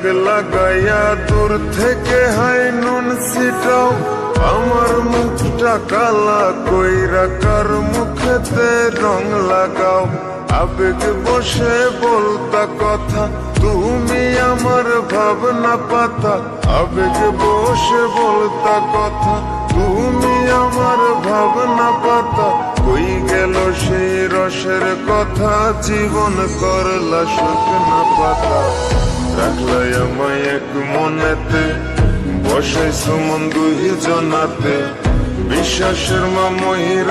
দাগ লাগাইয়া দূর থেকে হাই নুন ছিটাও, আমার মুখটা কালা কইরা কার মুখেতে রং লাগাও। আবেগ বসে বলতা কথা, তুমি আমার ভাবনা পাতা। আবেগ বসে বলতা কথা, তুমি আমার ভাবনা পাতা। কই গেল সেই রসের কথা, জীবন করলা শুকনা পাতা। রাখলাই আমায় এক মনেতে, বসাইছো মন দুই জনাতে, বিশ্বাসের মা মহিরা